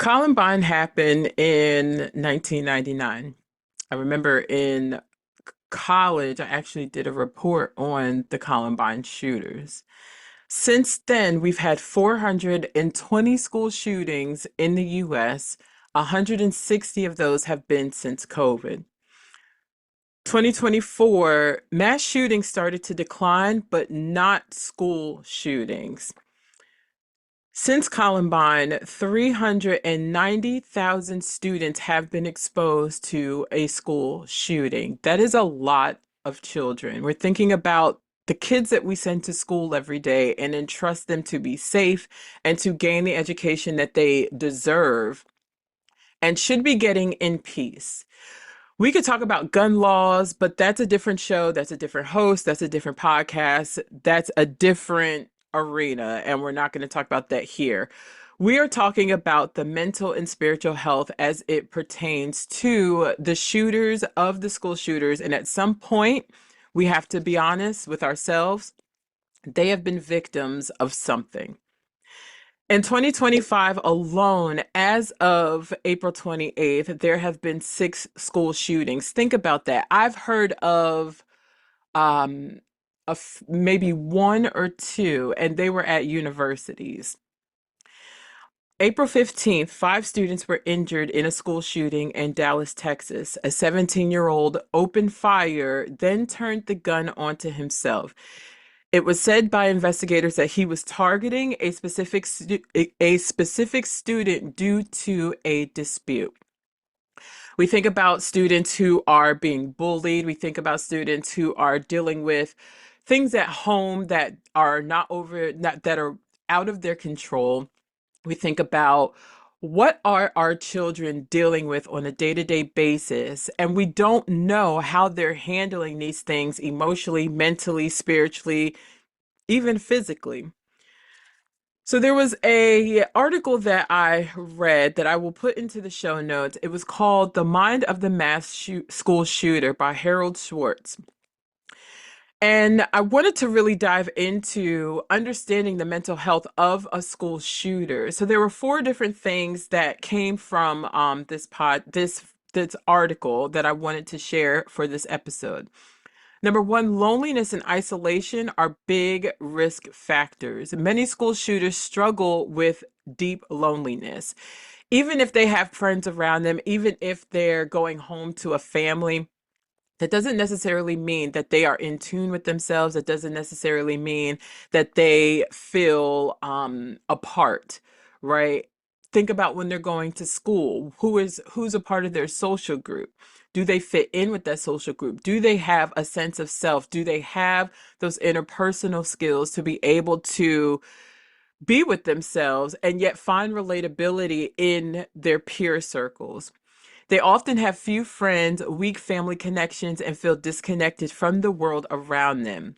Columbine happened in 1999. I remember in college, I actually did a report on the Columbine shooters. Since then, we've had 420 school shootings in the US. 160 of those have been since COVID. 2024, mass shootings started to decline, but not school shootings. Since Columbine, 390,000 students have been exposed to a school shooting. That is a lot of children. We're thinking about the kids that we send to school every day and entrust them to be safe and to gain the education that they deserve and should be getting in peace. We could talk about gun laws, but that's a different show. That's a different host. That's a different podcast. That's a different arena. And we're not going to talk about that here. We are talking about the mental and spiritual health as it pertains to the shooters of the school shooters. And at some point, we have to be honest with ourselves. They have been victims of something. In 2025 alone, as of April 28th, there have been six school shootings. Think about that. I've heard um, of maybe one or two, and they were at universities. April 15th, five students were injured in a school shooting in Dallas, Texas. A 17-year-old opened fire, then turned the gun onto himself. It was said by investigators that he was targeting a specific student due to a dispute. We think about students who are being bullied. We think about students who are dealing with things at home that are that are out of their control. We think about what are our children dealing with on a day-to-day basis, and we don't know how they're handling these things emotionally, mentally, spiritually, even physically. So there was a article that I read that I will put into the show notes. It was called The Mind of the School Shooter by Harold Schwartz. And I wanted to really dive into understanding the mental health of a school shooter. So there were four different things that came from this article that I wanted to share for this episode. Number one, loneliness and isolation are big risk factors. Many school shooters struggle with deep loneliness. Even if they have friends around them, even if they're going home to a family, that doesn't necessarily mean that they are in tune with themselves. That doesn't necessarily mean that they feel apart, right? Think about when they're going to school. Who's a part of their social group? Do they fit in with that social group? Do they have a sense of self? Do they have those interpersonal skills to be able to be with themselves and yet find relatability in their peer circles? They often have few friends, weak family connections, and feel disconnected from the world around them.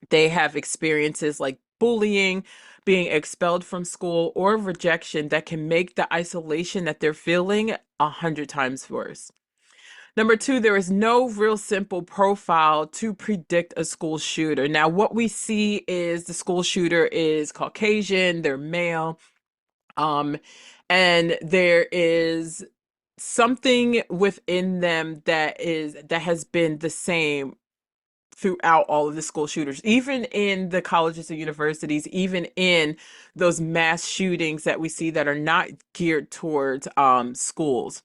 They have experiences like bullying, being expelled from school, or rejection that can make the isolation that they're feeling 100 times worse. Number two, there is no real simple profile to predict a school shooter. Now, what we see is the school shooter is Caucasian, they're male, um, and there is something within them that has been the same throughout all of the school shooters, even in the colleges and universities, even in those mass shootings that we see that are not geared towards schools.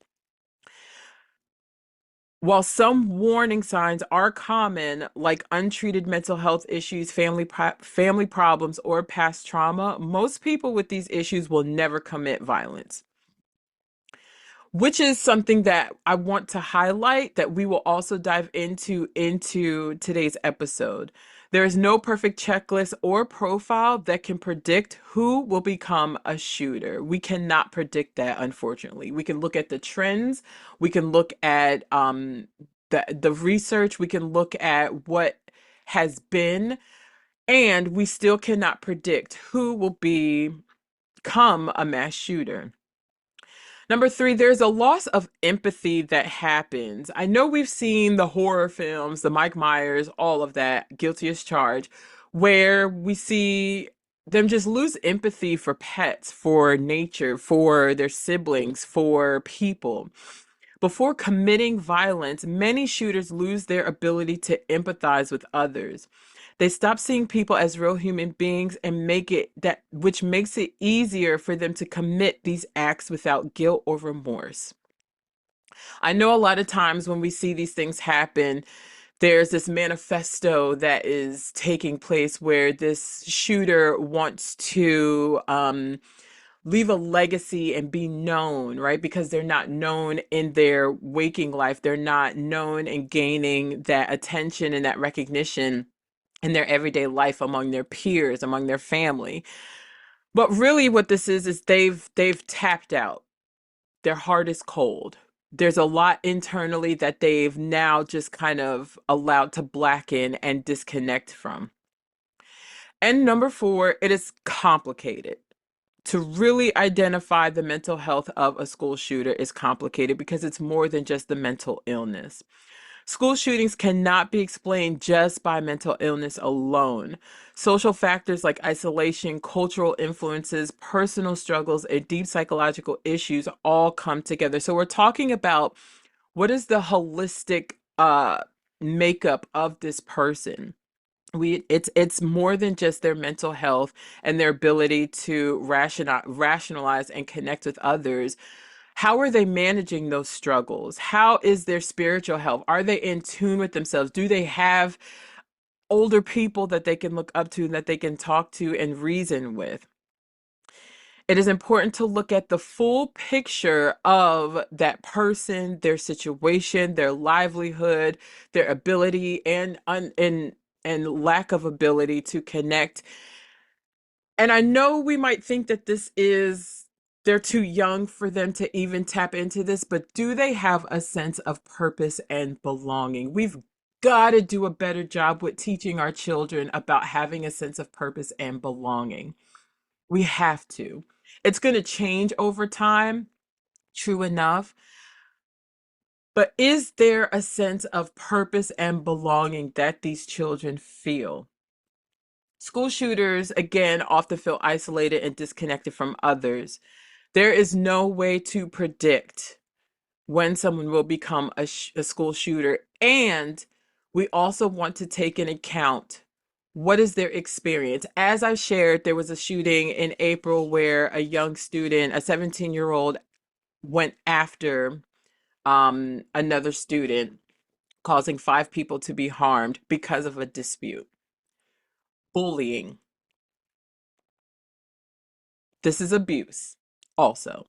While some warning signs are common, like untreated mental health issues, family problems, or past trauma, most people with these issues will never commit violence, which is something that I want to highlight that we will also dive into today's episode. There is no perfect checklist or profile that can predict who will become a shooter. We cannot predict that, unfortunately. We can look at the trends, we can look at the research, we can look at what has been, and we still cannot predict who will become a mass shooter. Number three, there's a loss of empathy that happens. I know we've seen the horror films, the Mike Myers, all of that, guilty as charged, where we see them just lose empathy for pets, for nature, for their siblings, for people. Before committing violence, many shooters lose their ability to empathize with others. They stop seeing people as real human beings and make it that which makes it easier for them to commit these acts without guilt or remorse. I know a lot of times when we see these things happen, there's this manifesto that is taking place where this shooter wants to leave a legacy and be known, right? Because they're not known in their waking life. They're not known and gaining that attention and that recognition in their everyday life among their peers, among their family. But really what this is they've tapped out. Their heart is cold. There's a lot internally that they've now just kind of allowed to blacken and disconnect from. And number four, it is complicated. To really identify the mental health of a school shooter is complicated because it's more than just the mental illness. School shootings cannot be explained just by mental illness alone. Social factors like isolation, cultural influences, personal struggles, and deep psychological issues all come together. So we're talking about what is the holistic makeup of this person. It's more than just their mental health and their ability to rationalize and connect with others. How are they managing those struggles? How is their spiritual health? Are they in tune with themselves? Do they have older people that they can look up to and that they can talk to and reason with? It is important to look at the full picture of that person, their situation, their livelihood, their ability and lack of ability to connect. And I know we might think that they're too young for them to even tap into this, but do they have a sense of purpose and belonging? We've got to do a better job with teaching our children about having a sense of purpose and belonging. We have to. It's going to change over time, true enough. But is there a sense of purpose and belonging that these children feel? School shooters, again, often feel isolated and disconnected from others. There is no way to predict when someone will become a school shooter. And we also want to take into account what is their experience. As I shared, there was a shooting in April where a young student, a 17-year-old, went after another student, causing 5 people to be harmed because of a dispute. Bullying. This is abuse also.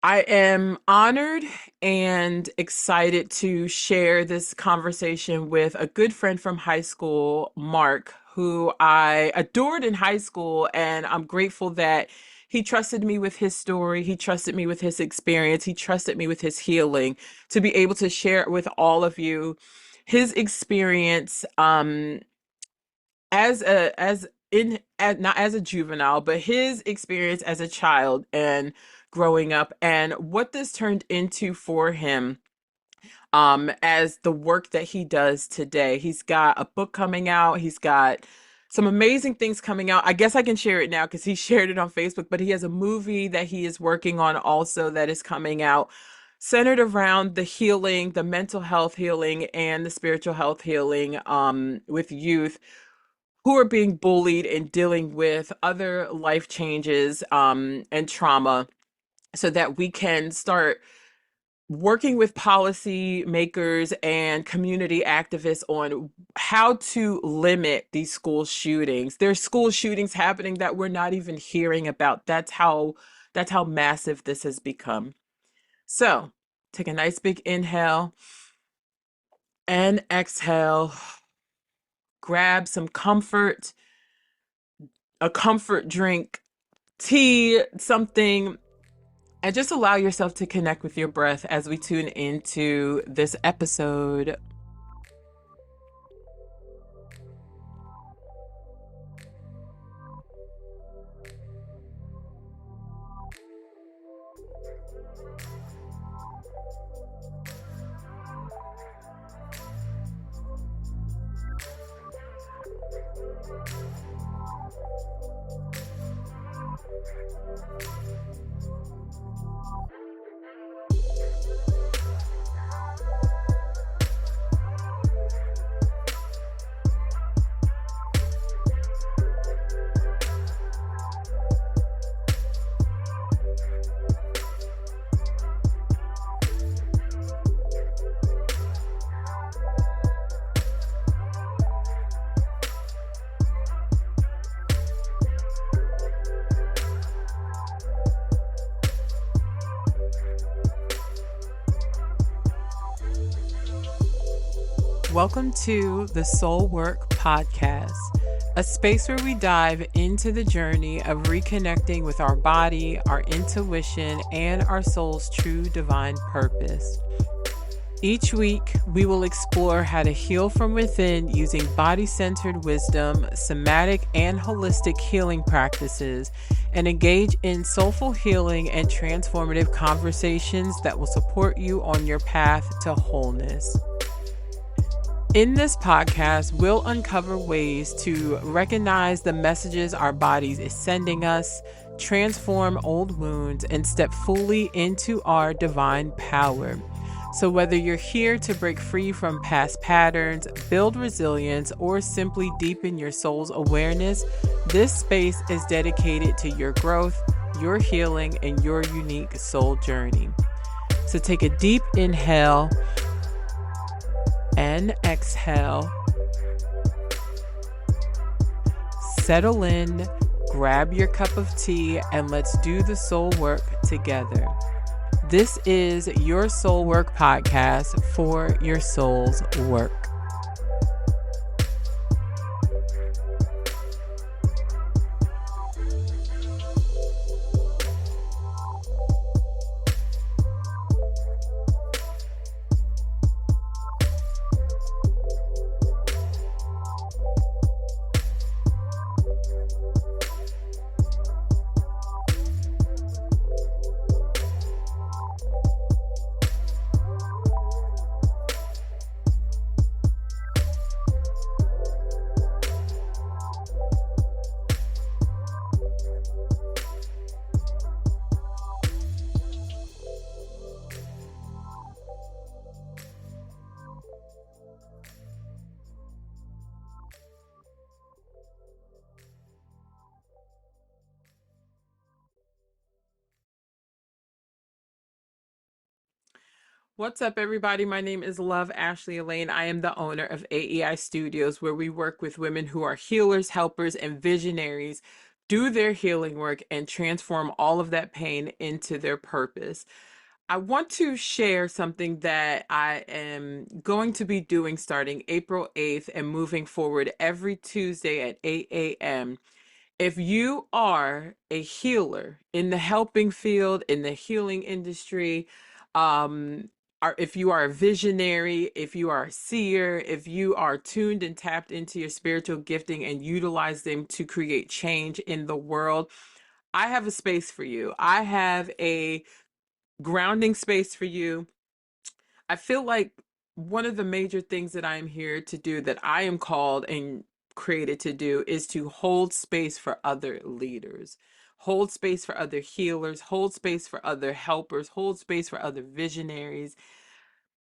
I am honored and excited to share this conversation with a good friend from high school, Mark, who I adored in high school. And I'm grateful that he trusted me with his story. He trusted me with his experience. He trusted me with his healing to be able to share it with all of you. His experience not as a juvenile, but his experience as a child and growing up and what this turned into for him as the work that he does today. He's got a book coming out. He's got some amazing things coming out. I guess I can share it now because he shared it on Facebook, but he has a movie that he is working on also that is coming out centered around the healing, the mental health healing and the spiritual health healing with youth who are being bullied and dealing with other life changes and trauma so that we can start working with policy makers and community activists on how to limit these school shootings. There's school shootings happening that we're not even hearing about. That's how massive this has become. So, take a nice big inhale and exhale. Grab some comfort, a comfort drink, tea, something, and just allow yourself to connect with your breath as we tune into this episode. Welcome to the Soul Work Podcast, a space where we dive into the journey of reconnecting with our body, our intuition, and our soul's true divine purpose. Each week, we will explore how to heal from within using body-centered wisdom, somatic and holistic healing practices, and engage in soulful healing and transformative conversations that will support you on your path to wholeness. In this podcast, we'll uncover ways to recognize the messages our bodies is sending us, transform old wounds, and step fully into our divine power. So whether you're here to break free from past patterns, build resilience, or simply deepen your soul's awareness, this space is dedicated to your growth, your healing, and your unique soul journey. So take a deep inhale and exhale. Settle in, grab your cup of tea, and let's do the soul work together. This is your Soul Work Podcast for your soul's work. What's up, everybody? My name is Love Ashley Elaine. I am the owner of AEI Studios, where we work with women who are healers, helpers, and visionaries, do their healing work, and transform all of that pain into their purpose. I want to share something that I am going to be doing starting April 8th and moving forward every Tuesday at 8 a.m. If you are a healer in the helping field, in the healing industry, if you are a visionary, if you are a seer, if you are tuned and tapped into your spiritual gifting and utilize them to create change in the world, I have a space for you. I have a grounding space for you. I feel like one of the major things that I am here to do, that I am called and created to do, is to hold space for other leaders, hold space for other healers, hold space for other helpers, hold space for other visionaries.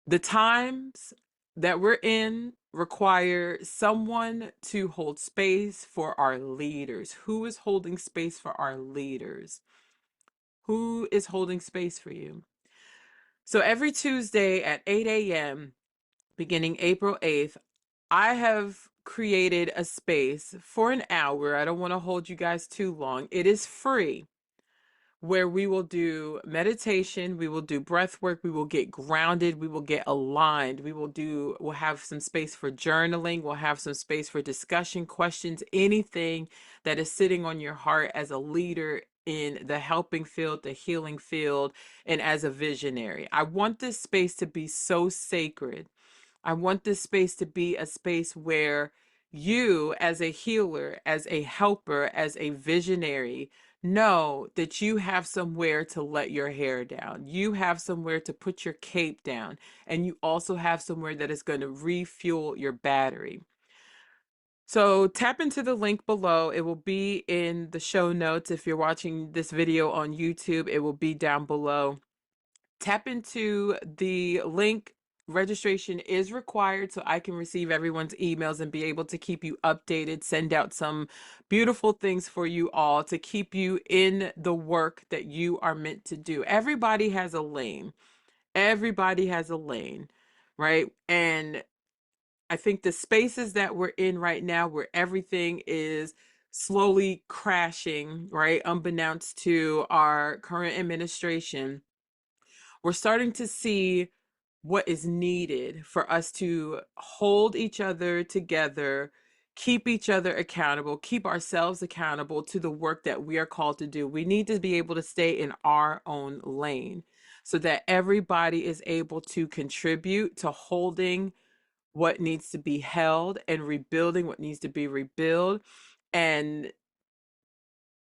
The times that we're in require someone to hold space for our leaders. Who is holding space for our leaders? Who is holding space for you? So every Tuesday at 8 a.m., beginning April 8th, I have created a space for an hour. I don't want to hold you guys too long. It is free, where we will do meditation, we will do breath work, we will get grounded, we will get aligned, we'll have some space for journaling, we'll have some space for discussion, questions, anything that is sitting on your heart as a leader in the helping field, the healing field, and as a visionary. I want this space to be so sacred. I want this space to be a space where you, as a healer, as a helper, as a visionary, know that you have somewhere to let your hair down. You have somewhere to put your cape down. And you also have somewhere that is going to refuel your battery. So tap into the link below. It will be in the show notes. If you're watching this video on YouTube, it will be down below. Tap into the link. Registration is required so I can receive everyone's emails and be able to keep you updated, send out some beautiful things for you all to keep you in the work that you are meant to do. Everybody has a lane. Everybody has a lane, right? And I think the spaces that we're in right now, where everything is slowly crashing, right, unbeknownst to our current administration, we're starting to see what is needed for us to hold each other together, keep each other accountable, keep ourselves accountable to the work that we are called to do. We need to be able to stay in our own lane so that everybody is able to contribute to holding what needs to be held and rebuilding what needs to be rebuilt, and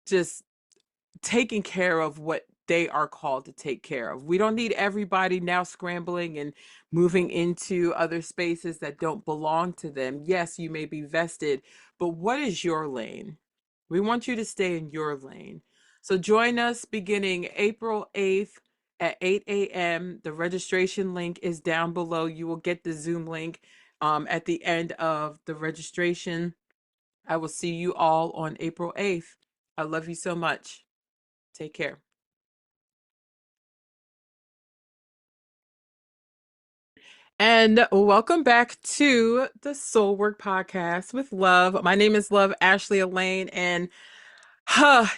just taking care of what they are called to take care of. We don't need everybody now scrambling and moving into other spaces that don't belong to them. Yes, you may be vested, but what is your lane? We want you to stay in your lane. So join us beginning April 8th at 8 a.m. The registration link is down below. You will get the Zoom link at the end of the registration. I will see you all on April 8th. I love you so much. Take care. And welcome back to the Soul Work Podcast with Love. My name is Love Ashley Elaine, and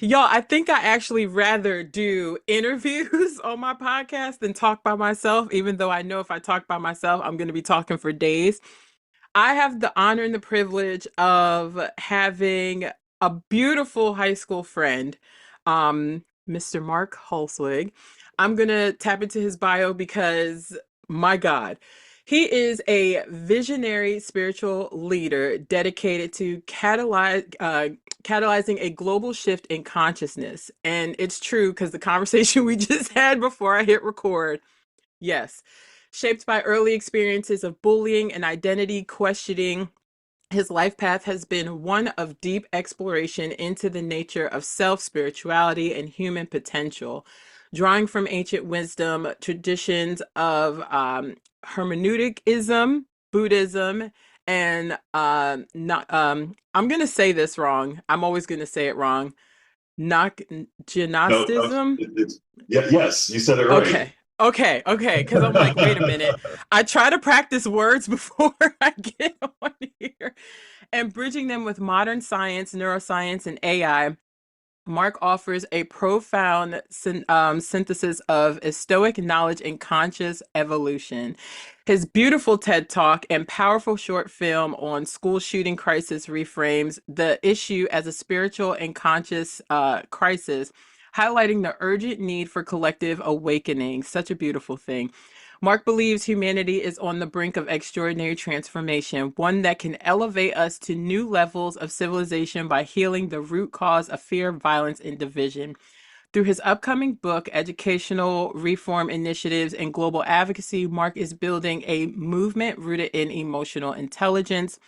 y'all, I think I actually rather do interviews on my podcast than talk by myself, even though I know if I talk by myself, I'm going to be talking for days. I have the honor and the privilege of having a beautiful high school friend, Mr. Mark Hulsewe. I'm gonna tap into his bio because, my God, he is a visionary spiritual leader dedicated to catalyzing a global shift in consciousness. And it's true because the conversation we just had before I hit record, yes, shaped by early experiences of bullying and identity questioning, his life path has been one of deep exploration into the nature of self, spirituality, and human potential, drawing from ancient wisdom, traditions of Hermeticism, Buddhism, and not I'm gonna say this wrong. I'm always gonna say it wrong. Not No, Gnosticism. yeah, yes, you said it right. Okay. Because I'm like, wait a minute. I try to practice words before I get on here. And bridging them with modern science, neuroscience, and AI, Mark offers a profound synthesis of Stoic knowledge and conscious evolution. His beautiful TED Talk and powerful short film on school shooting crisis reframes the issue as a spiritual and conscious crisis, highlighting the urgent need for collective awakening. Such a beautiful thing. Mark believes humanity is on the brink of extraordinary transformation, one that can elevate us to new levels of civilization by healing the root cause of fear, violence, and division. Through his upcoming book, Educational Reform Initiatives and Global Advocacy, Mark is building a movement rooted in emotional intelligence,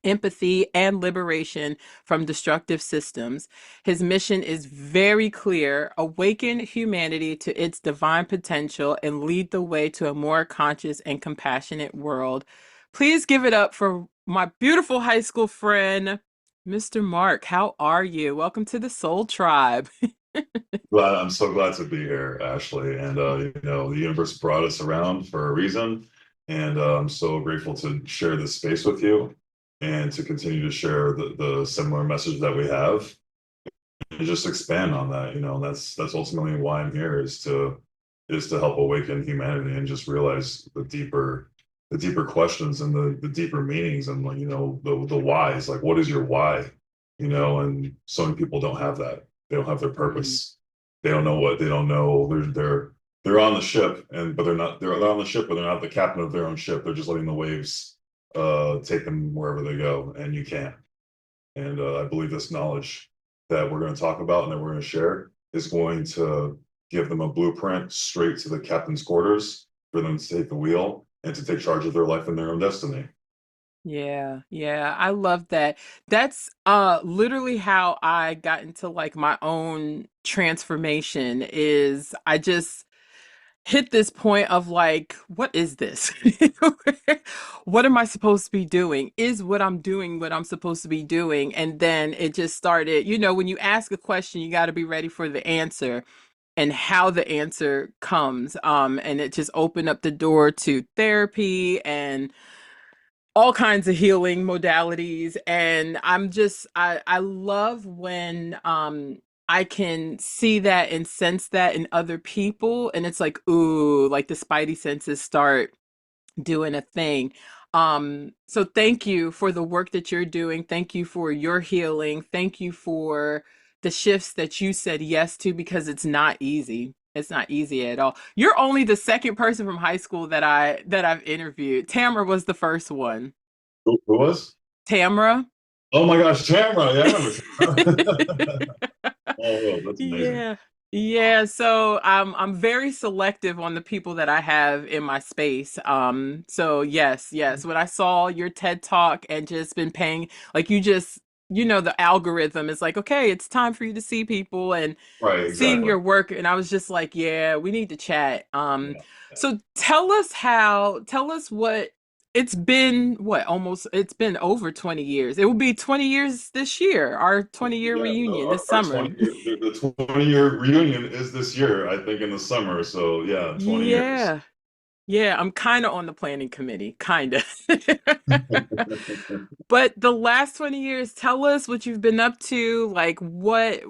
empathy, and liberation from destructive systems. His mission is very clear: awaken humanity to its divine potential and lead the way to a more conscious and compassionate world. Please give it up for my beautiful high school friend, Mr. Mark. How are you? Welcome to the Soul Tribe. I'm so glad to be here, Ashley. And the universe brought us around for a reason, and I'm so grateful to share this space with you and to continue to share the similar message that we have and just expand on that. That's ultimately why I'm here is to help awaken humanity and just realize the deeper questions and the deeper meanings and like the whys. Like, what is your why? And so many people don't have that. They don't have their Mm, purpose. They don't know what they don't know. They're on the ship, but they're on the ship, but they're not the captain of their own ship. They're just letting the waves take them wherever they go, and you can't. And I believe this knowledge that we're going to talk about and that we're going to share is going to give them a blueprint straight to the captain's quarters for them to take the wheel and to take charge of their life and their own destiny. Yeah, yeah, I love that. That's literally how I got into like my own transformation is I just hit this point of like, what is this? What am I supposed to be doing? Is what I'm doing what I'm supposed to be doing? And then it just started, when you ask a question, you got to be ready for the answer and how the answer comes. And it just opened up the door to therapy and all kinds of healing modalities. And I love when I can see that and sense that in other people, and it's like, ooh, like the spidey senses start doing a thing. So thank you for the work that you're doing. Thank you for your healing. Thank you for the shifts that you said yes to, because it's not easy. It's not easy at all. You're only the second person from high school that I've interviewed. Tamara was the first one. Who was? Tamara. Oh my gosh, Tamara. Yeah, I remember Tamara. Oh, that's amazing. Yeah. Yeah, so I'm very selective on the people that I have in my space. So yes, yes. When I saw your TED Talk and just been paying, like you just, the algorithm is like, okay, it's time for you to see people and Right, seeing exactly. your work, and I was just like, yeah, we need to chat. Yeah. So tell us what it's been, it's been over 20 years. It will be 20 years this year, our 20-year Yeah, reunion this our summer. 20 year, the 20-year reunion is this year, I think in the summer. So yeah, 20 years. Yeah. Yeah, I'm kind of on the planning committee, kind of. But the last 20 years, tell us what you've been up to, like what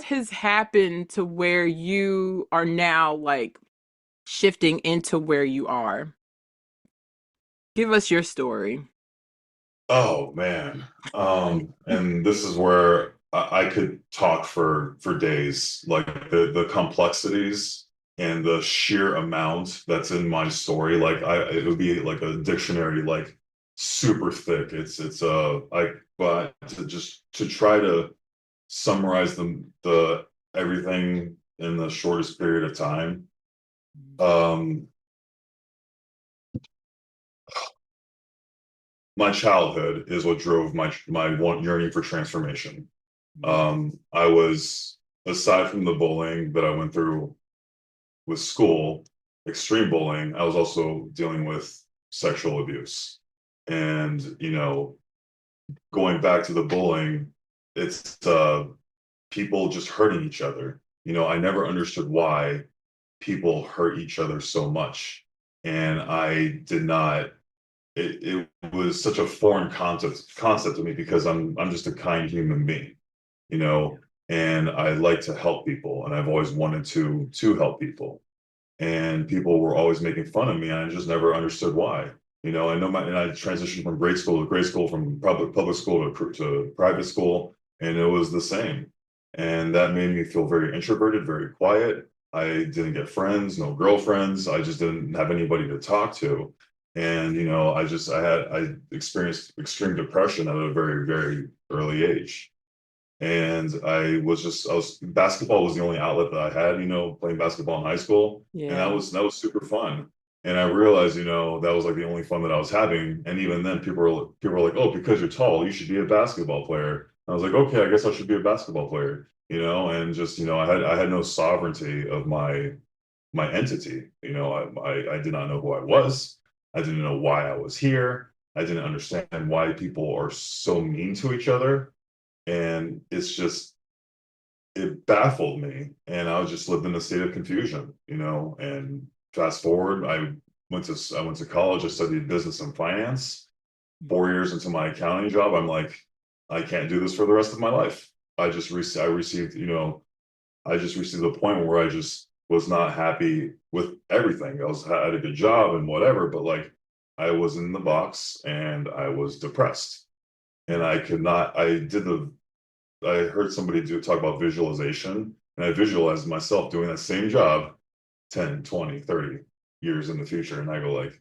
has happened to where you are now like shifting into where you are. Give us your story. Oh man. And this is where I could talk for days, like the complexities and the sheer amount that's in my story. Like it would be like a dictionary, like super thick. But to try to summarize the everything in the shortest period of time. Um, my childhood is what drove my one yearning for transformation. I was, aside from the bullying that I went through with school, extreme bullying, I was also dealing with sexual abuse. And, going back to the bullying, it's people just hurting each other. I never understood why people hurt each other so much. And I did not, it was such a foreign concept to me because I'm just a kind human being, you Yeah. know, and I like to help people and I've always wanted to help people. And people were always making fun of me and I just never understood why. I know and I transitioned from grade school to grade school, from public school to private school, and it was the same. And that made me feel very introverted, very quiet. I didn't get friends, no girlfriends. I just didn't have anybody to talk to. And I experienced extreme depression at a very, very early age. And basketball was the only outlet that I had, playing basketball in high school. And that Yeah. was super fun. And I realized, that was like the only fun that I was having. And even then people were like, oh, because you're tall, you should be a basketball player. I was like, okay, I guess I should be a basketball player, and just, I had no sovereignty of my entity. I did not know who I was. I didn't know why I was here. I didn't understand why people are so mean to each other. And it baffled me. And I was just lived in a state of confusion, and fast forward, I went to college. I studied business and finance. 4 years into my accounting job, I'm like, I can't do this for the rest of my life. I received, I just received a point where I just was not happy with everything. I had a good job and whatever, but like I was in the box and I was depressed. And I could not, I heard somebody talk about visualization, and I visualized myself doing that same job 10, 20, 30 years in the future. And I go like,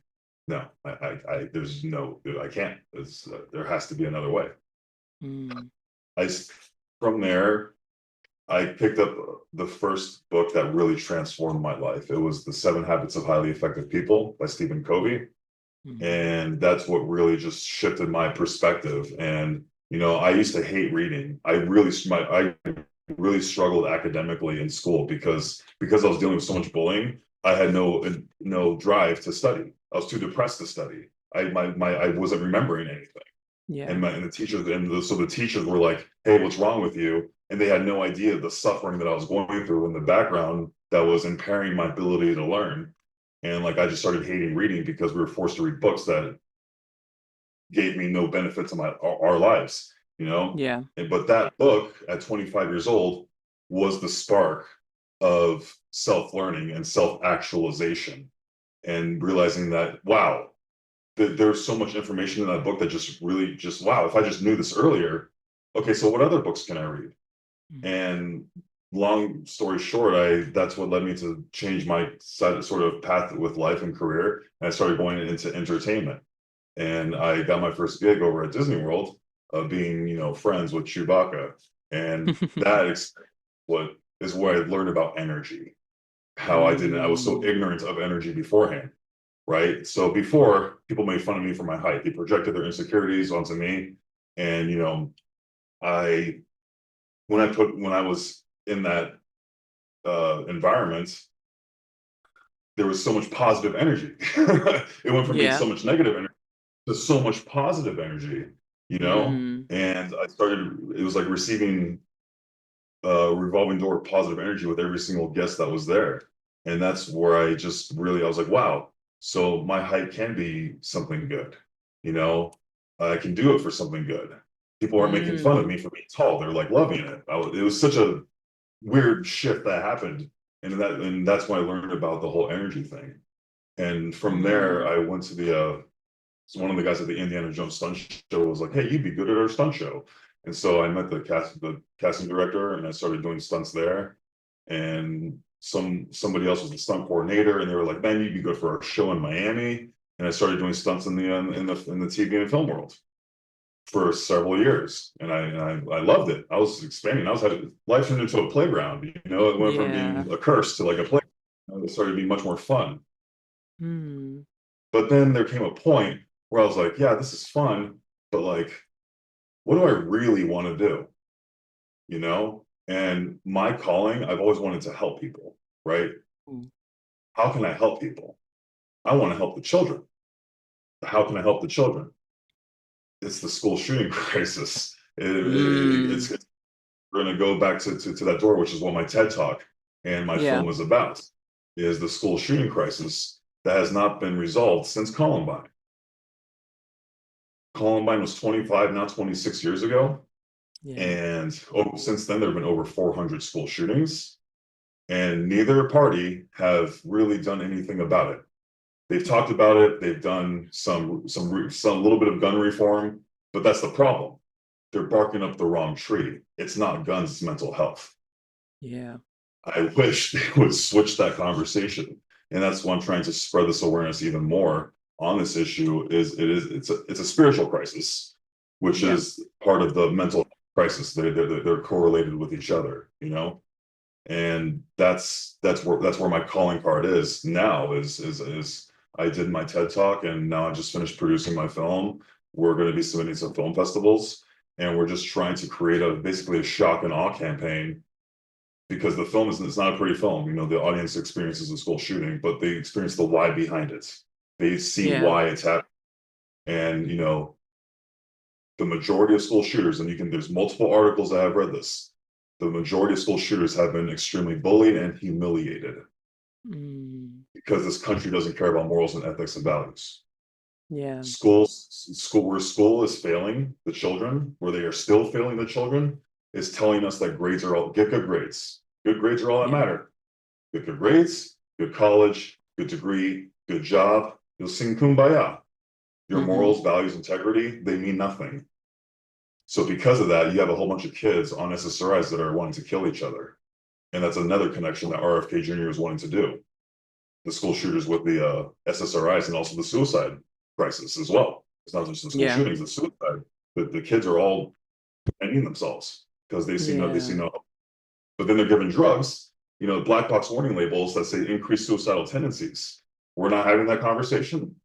no, there's no, I can't. There has to be another way. Mm. I, from there, I picked up the first book that really transformed my life. It was The 7 Habits of Highly Effective People by Stephen Covey. Mm. And that's what really just shifted my perspective. And, I used to hate reading. I really struggled academically in school because I was dealing with so much bullying. I had no drive to study. I was too depressed to study. I wasn't remembering anything. Yeah. And the teachers so the teachers were like, "Hey, what's wrong with you?" And they had no idea the suffering that I was going through in the background that was impairing my ability to learn. And like I just started hating reading because we were forced to read books that gave me no benefit to our lives, Yeah. but that book at 25 years old was the spark of self-learning and self-actualization, and realizing that, wow, there's so much information in that book that just really just, wow, if I just knew this earlier, okay, so what other books can I read? Mm. And long story short, that's what led me to change my sort of path with life and career, and I started going into entertainment. And I got my first gig over at Disney World, being, friends with Chewbacca. And that what is where I learned about energy. How I was so Mm. ignorant of energy beforehand, right? So before, people made fun of me for my height. They projected their insecurities onto me. And, I, when I was in that environment, there was so much positive energy. It went from being Yeah. so much negative energy to so much positive energy, Mm. and it was like receiving a revolving door of positive energy with every single guest that was there. And that's where I was like, wow, so my height can be something good, you know, I can do it for something good. People aren't making fun of Mm. me for being tall. They're like loving it. It was such a weird shift that happened. And that's when I learned about the whole energy thing. And from there, Mm. I went to so one of the guys at the Indiana Jones stunt show was like, "Hey, you'd be good at our stunt show." And so I met the casting director, and I started doing stunts there. And somebody else was the stunt coordinator, and they were like, "Man, you'd be good for our show in Miami." And I started doing stunts in the TV and film world for several years, and I loved it. I was expanding. Life turned into a playground. It went from Yeah. being a curse to like a play. It started to be much more fun. Mm. But then there came a point where I was like, yeah, this is fun, but like, what do I really want to do? And my calling, I've always wanted to help people, right? Mm. How can I help people? I want to help the children. How can I help the children? It's the school shooting crisis. Mm. It's we're going to go back to that door, which is what my TED talk and my Yeah. film is about, is the school shooting crisis that has not been resolved since Columbine. Columbine was 25, now 26 years ago. Yeah. And since then, there have been over 400 school shootings, and neither party have really done anything about it. They've talked about it. They've done some little bit of gun reform, but that's the problem. They're barking up the wrong tree. It's not guns, it's mental health. Yeah. I wish they would switch that conversation, and that's why I'm trying to spread this awareness even more on this issue. It's a spiritual crisis, which Yeah. is part of the mental crisis. They're correlated with each other, and that's where my calling card is now. Is I did my TED talk, and now I just finished producing my film. We're going to be submitting some film festivals, and we're just trying to create basically a shock and awe campaign, because the film is it's not a pretty film. The audience experiences a school shooting, but they experience the why behind it. They see Yeah. why it's happening. And the majority of school shooters, and there's multiple articles that have read this. The majority of school shooters have been extremely bullied and humiliated Mm. because this country doesn't care about morals and ethics and values. Yeah. Where school is failing the children, where they are still failing the children, is telling us that grades are all get good grades. Good grades are all that Yeah. matter. Get good grades, good college, good degree, good job. You'll sing kumbaya. Your Mm-hmm. morals, values, integrity, they mean nothing. So because of that, you have a whole bunch of kids on SSRIs that are wanting to kill each other. And that's another connection that RFK Jr. is wanting to do. The school shooters with the SSRIs, and also the suicide crisis as well. It's not just the school Yeah. shootings, the suicide. The kids are all ending themselves because they see no hope. But then they're given drugs, black box warning labels that say increased suicidal tendencies. We're not having that conversation.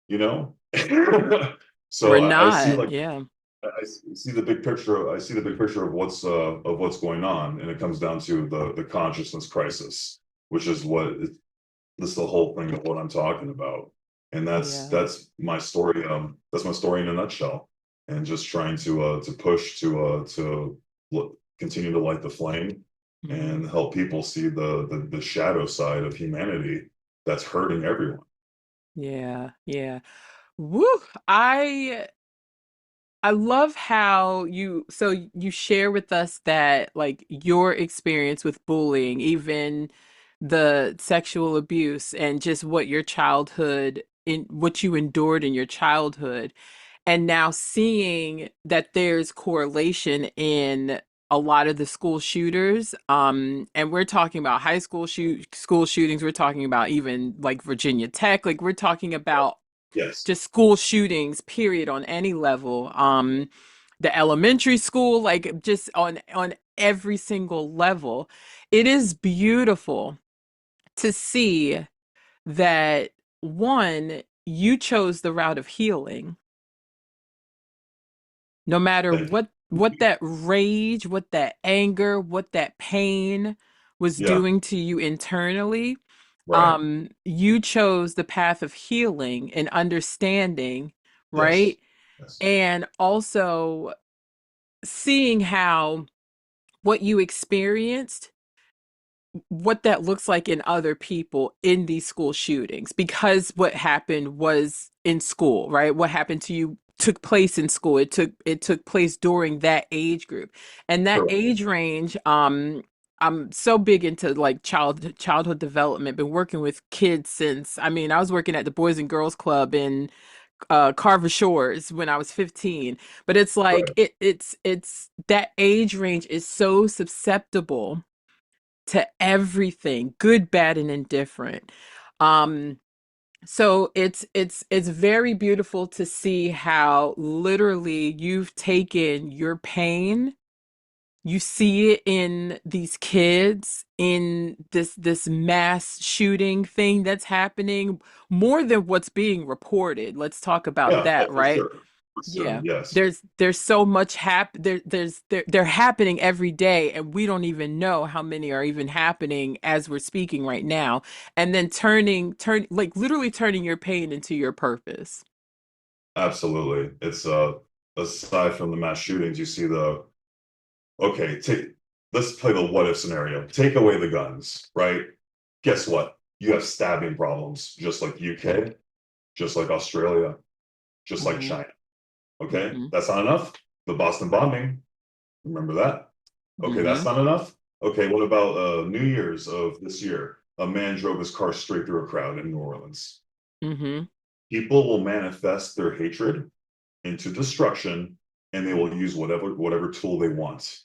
you know? We're So I see not. like Yeah. see the big picture. I see the big picture of what's going on, and it comes down to the consciousness crisis, which is this is the whole thing of what I'm talking about. And Yeah. that's my story. That's my story in a nutshell. And just trying to push to continue to light the flame Mhm. and help people see the shadow side of humanity that's hurting everyone. Yeah. Yeah. Woo. I I love how you share with us that like your experience with bullying, even the sexual abuse and just what your childhood in what you endured in your childhood, and now seeing that there's correlation in a lot of the school shooters, and we're talking about high school shootings, we're talking about even like Virginia Tech, like we're talking about Yes. just school shootings, period, on any level. The elementary school, like just on every single level. It is beautiful to see that one, you chose the route of healing, no matter Thank what that rage, what that anger, what that pain was you. Yeah. doing to you internally. Right. You chose the path of healing and understanding, Yes. right? Yes. And also seeing how what you experienced, what that looks like in other people in these school shootings, because what happened was in school, right? What happened to you took place in school. It took place during that age group. And that Correct. age range, I'm so big into like childhood development, been working with kids since, I mean, I was working at the Boys and Girls Club in Carver Shores when I was 15. But it's like Right. it's that age range is so susceptible to everything, good, bad, and indifferent. Um, so it's very beautiful to see how literally you've taken your pain, you see it in these kids, in this mass shooting thing that's happening more than what's being reported. Let's talk about Yeah. that, Oh, for right? sure. For sure. Yeah. Yes. There's so much they're happening every day, and we don't even know how many are even happening as we're speaking right now. And then like literally turning your pain into your purpose. Absolutely. It's aside from the mass shootings, you see the okay, let's play the what if scenario. Take away the guns, right? Guess what? You have stabbing problems, just like UK, just like Australia, just like Hmm. China. Okay, Hmm. that's not enough. The Boston bombing, remember that? Okay, that's Hmm. not enough. Okay, what about New Year's of this year? A man drove his car straight through a crowd in New Orleans. Hmm. People will manifest their hatred into destruction, and they will use whatever tool they want.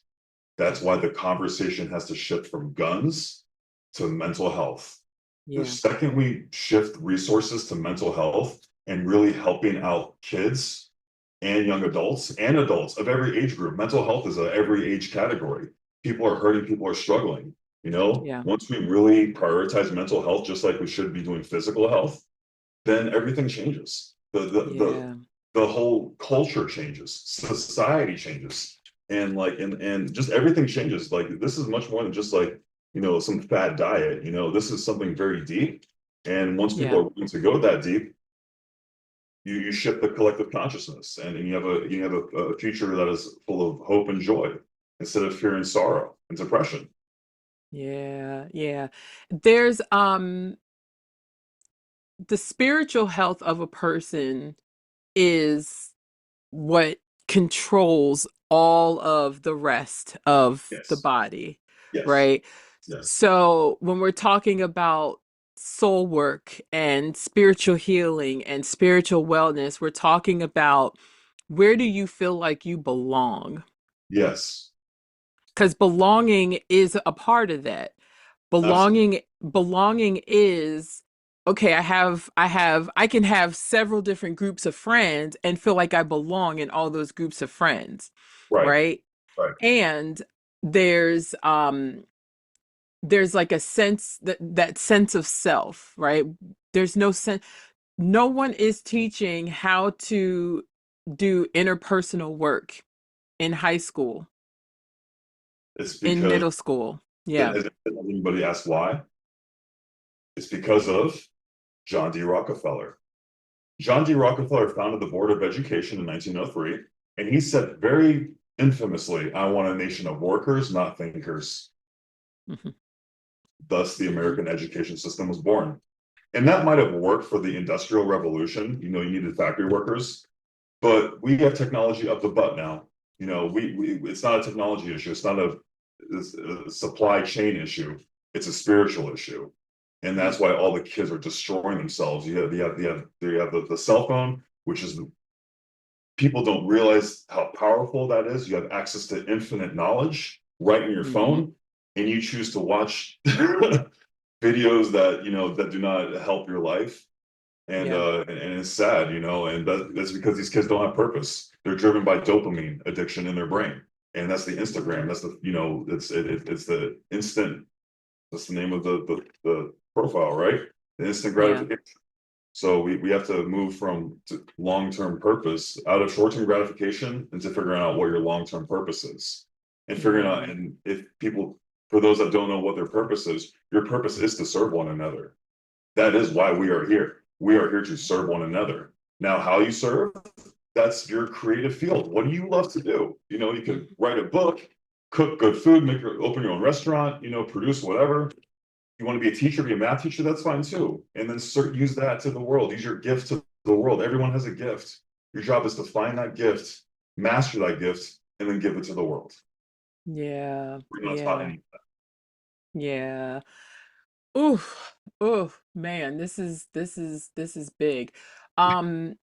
That's why the conversation has to shift from guns to mental health. The Yeah. second we shift resources to mental health and really helping out kids and young adults and adults of every age group, mental health is a every age category. People are hurting, people are struggling. You know, Yeah. once we really prioritize mental health, just like we should be doing physical health, then everything changes. Yeah. The whole culture changes, society changes, and and just everything changes. Like this is much more than just like some fat diet. This is something very deep. And once people Yeah. are willing to go that deep, you shift the collective consciousness, and you have a future that is full of hope and joy instead of fear and sorrow and depression. Yeah. Yeah. There's the spiritual health of a person is what controls all of the rest of the Yes, body, yes, right? yes, So when we're talking about soul work and spiritual healing and spiritual wellness, we're talking about where do you feel like you belong? yes, Because belonging is a part of that. absolutely. Belonging is okay, I can have several different groups of friends and feel like I belong in all those groups of friends, Right, right? right. And there's there's like a sense that sense of self, right? There's no sense. no one is teaching how to do interpersonal work in high school, It's in because, middle school. Yeah. has anybody asked why? It's because of John D. Rockefeller. John D. Rockefeller founded the Board of Education in 1903, and he said very infamously, I want a nation of workers, not thinkers. Hmm. Thus, the Hmm. American education system was born. And that might have worked for the Industrial Revolution. You know, you needed factory workers, but we have technology up the butt now. You know, we it's not a technology issue. It's a supply chain issue. It's a spiritual issue, and that's why all the kids are destroying themselves. You have the cell phone, which is people don't realize how powerful that is. You have access to infinite knowledge right in your Hmm. phone, and you choose to watch videos that that do not help your life. Yeah. And it's sad, and that's because these kids don't have purpose. They're driven by dopamine addiction in their brain, and that's the Instagram. That's the it's the instant. That's the name of the profile, right? The instant Yeah. gratification. So we have to move from long-term purpose out of short-term gratification into figuring out what your long-term purpose is, and figuring out, Yeah. and if people, for those that don't know what their purpose is, your purpose is to serve one another. That is why we are here. We are here to serve one another. Now, how you serve, that's your creative field. What do you love to do? You could Mhm. write a book, cook good food, open your own restaurant, produce whatever. You want to be a teacher, be a math teacher, that's fine too. And then use that to the world. Use your gift to the world. Everyone has a gift. Your job is to find that gift, master that gift, and then give it to the world. Yeah. We're not taught Yeah. any. Yeah. Oof. Oof. Man, this is big. Um,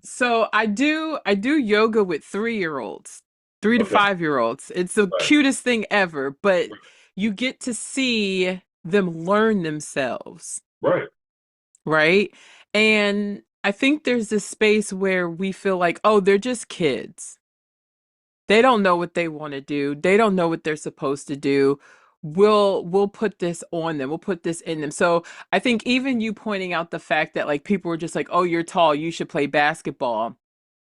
so I do yoga with 3-year-olds, 3 to 5-year-olds. It's the Right. cutest thing ever, but you get to see them learn themselves, Right. right? And I think there's this space where we feel like, oh, they're just kids. They don't know what they want to do. They don't know what they're supposed to do. We'll put this on them. We'll put this in them. So I think even you pointing out the fact that like people were just like, "Oh, you're tall, you should play basketball."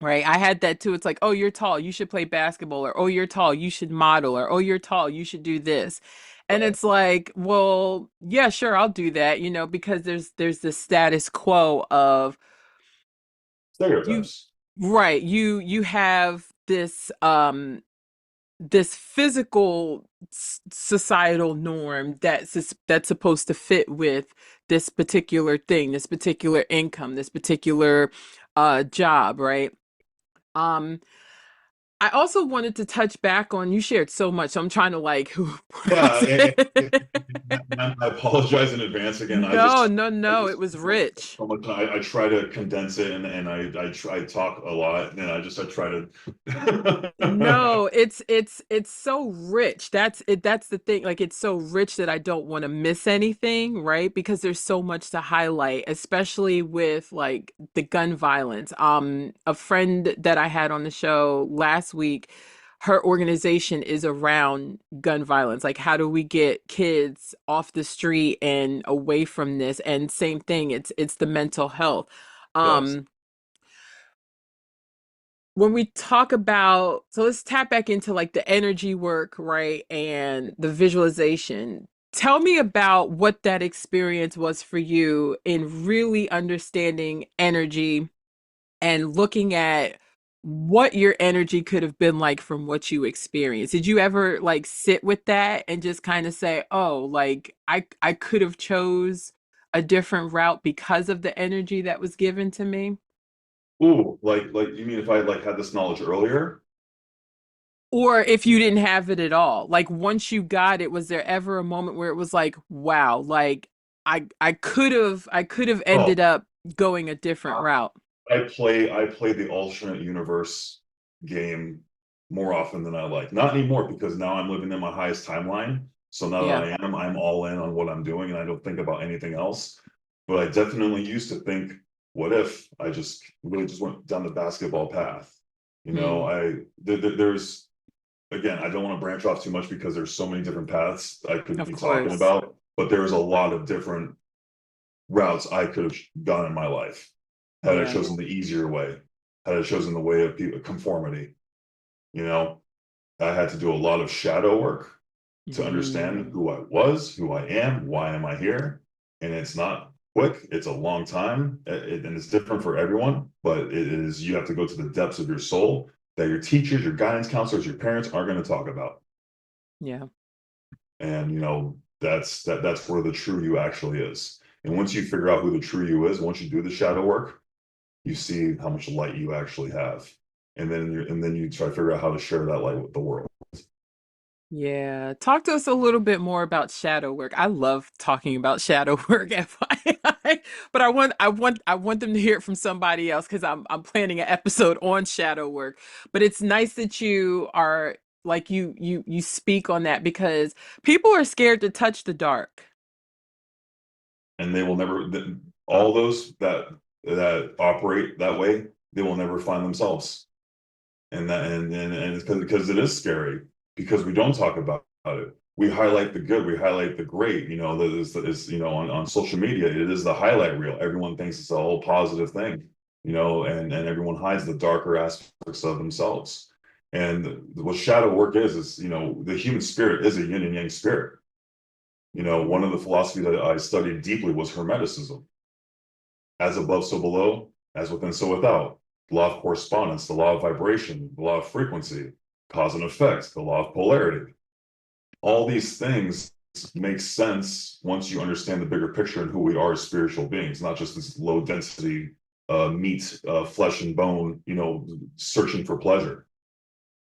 Right? I had that too. It's like, "Oh, you're tall, you should play basketball," or "Oh, you're tall, you should model," or "Oh, you're tall, you should do this." And Right. it's like, well, yeah, sure, I'll do that, because there's this status quo of you, Stereotypes. right, you have this physical societal norm that's supposed to fit with this particular thing, this particular income, this particular job, right? Um, I also wanted to touch back on, you shared so much, so I'm trying to like Yeah, process. I apologize in advance again. No, no, I no, it just was rich. so much. I try to condense it, and I talk a lot, and I try to. No, it's so rich. That's it. That's the thing. Like it's so rich that I don't want to miss anything, right? Because there's so much to highlight, especially with like the gun violence. A friend that I had on the show last week, her organization is around gun violence. Like how do we get kids off the street and away from this? And same thing, it's the mental health. Yes. Um when we talk about, so let's tap back into like the energy work, right? And the visualization. Tell me about what that experience was for you in really understanding energy and looking at what your energy could have been like from what you experienced. Did you ever like sit with that and just kind of say, "Oh, like I could have chose a different route because of the energy that was given to me?" Ooh, like you mean if I like had this knowledge earlier? Or if you didn't have it at all, like once you got it, was there ever a moment where it was like, wow, like I could have Oh, ended up going a different uh, route. I play the alternate universe game more often than I like. Not anymore because now I'm living in my highest timeline. So now that Yeah. I'm all in on what I'm doing and I don't think about anything else. But I definitely used to think, what if I just really just went down the basketball path? Hmm. There's again, I don't want to branch off too much because there's so many different paths I could Of be talking course. about, but there's a lot of different routes I could have gone in my life had I Yeah. chosen the easier way, had I chosen the way of conformity. You know, I had to do a lot of shadow work to understand Mm, who I was, who I am, why am I here. And it's not quick, it's a long time, and it's different for everyone, but it is, you have to go to the depths of your soul that your teachers, your guidance counselors, your parents aren't going to talk about. yeah. And that's where the true you actually is. And once you figure out who the true you is, once you do the shadow work, you see how much light you actually have. And then you try to figure out how to share that light with the world. Yeah. Talk to us a little bit more about shadow work. I love talking about shadow work, FYI. But I want them to hear it from somebody else because I'm planning an episode on shadow work. But it's nice that you are like you speak on that because people are scared to touch the dark. And they will never, all those that operate that way, they will never find themselves. And that and it's because it is scary, because we don't talk about it. We highlight the good, we highlight the great. That is on social media, it is the highlight reel. Everyone thinks it's a whole positive thing, and everyone hides the darker aspects of themselves. And what shadow work is the human spirit is a yin and yang spirit. One of the philosophies that I studied deeply was Hermeticism. As above, so below, as within, so without. The law of correspondence, the law of vibration, the law of frequency, cause and effect, the law of polarity. All these things make sense once you understand the bigger picture and who we are as spiritual beings, not just this low density meat, flesh and bone, searching for pleasure.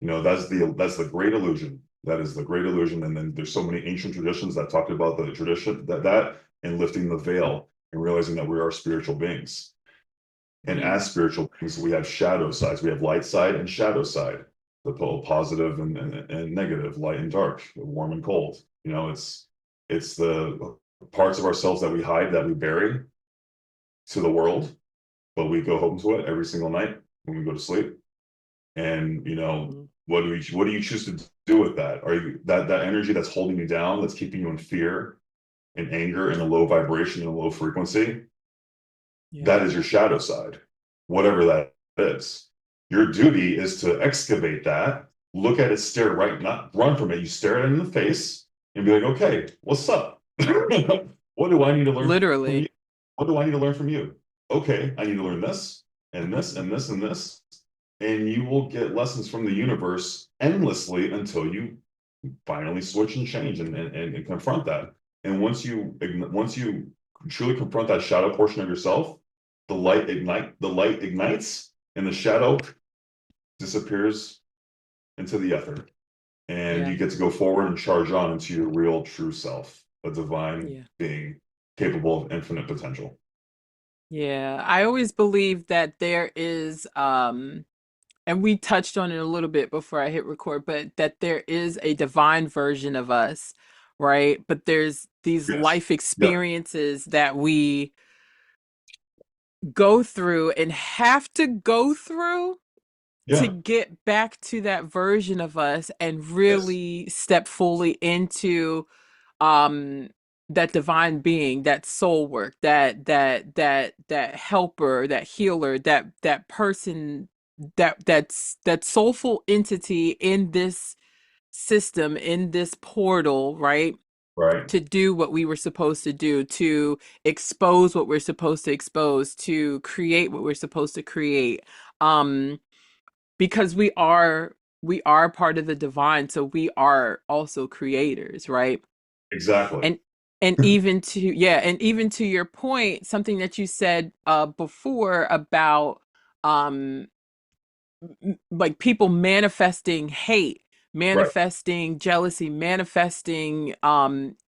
That's the great illusion. That is the great illusion. And then there's so many ancient traditions that talked about the tradition that and lifting the veil and realizing that we are spiritual beings. And Mm, as spiritual beings, we have shadow sides. We have light side and shadow side, the positive and negative, light and dark, warm and cold. It's the parts of ourselves that we hide, that we bury to the world, but we go home to it every single night when we go to sleep. And mm, what do you choose to do with that? Are you that energy that's holding you down, that's keeping you in fear and anger and a low vibration and a low frequency? yeah. That is your shadow side, whatever that is. Your duty is to excavate that, look at it, stare right, not run from it. You stare at it in the face and be like, okay, what's up? What do I need to learn from you? Literally. What do I need to learn from you? Okay, I need to learn this and this and this and this. And you will get lessons from the universe endlessly until you finally switch and change and confront that. And once you truly confront that shadow portion of yourself, the light ignites and the shadow disappears into the ether. And Yeah. you get to go forward and charge on into your real true self, a divine Yeah. being capable of infinite potential. Yeah. I always believe that there is and we touched on it a little bit before I hit record, but that there is a divine version of us, right? But there's these Yes. life Yep. experiences that we go through and have to go through to Yeah. get back to that version of us and Yes. really step fully into um that divine being, that soul work, that helper, that healer, that person, that soulful entity in this system, in this portal, right? Right. To do what we were supposed to do, to expose what we're supposed to expose, to create what we're supposed to create. Um, because we are part of the divine, so we are also creators, right? Exactly. and and even to yeah, and even to your point, something that you said before about um like people manifesting hate, Right. manifesting jealousy, manifesting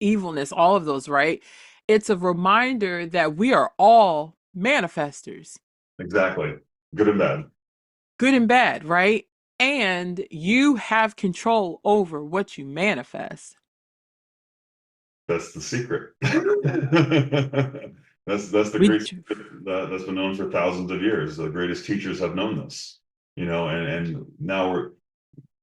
evilness, all of those, right? It's a reminder that we are all manifestors, Exactly. Good and bad. good and bad, right? And you have control over what you manifest. That's the secret. That's the We great secret that's been known for thousands of years. The greatest teachers have known this, and now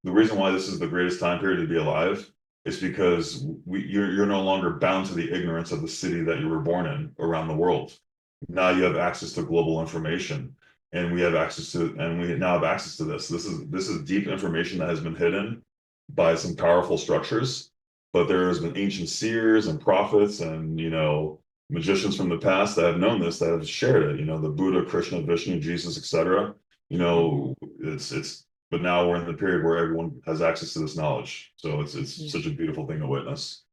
the reason why this is the greatest time period to be alive It's because you're no longer bound to the ignorance of the city that you were born in around the world. Now you have access to global information, and we now have access to this. This is deep information that has been hidden by some powerful structures, but there has been ancient seers and prophets and magicians from the past that have known this, that have shared it. The Buddha, Krishna, Vishnu, Jesus, etc. Hmm. It's but now we're in the period where everyone has access to this knowledge. So it's Yeah. such a beautiful thing to witness.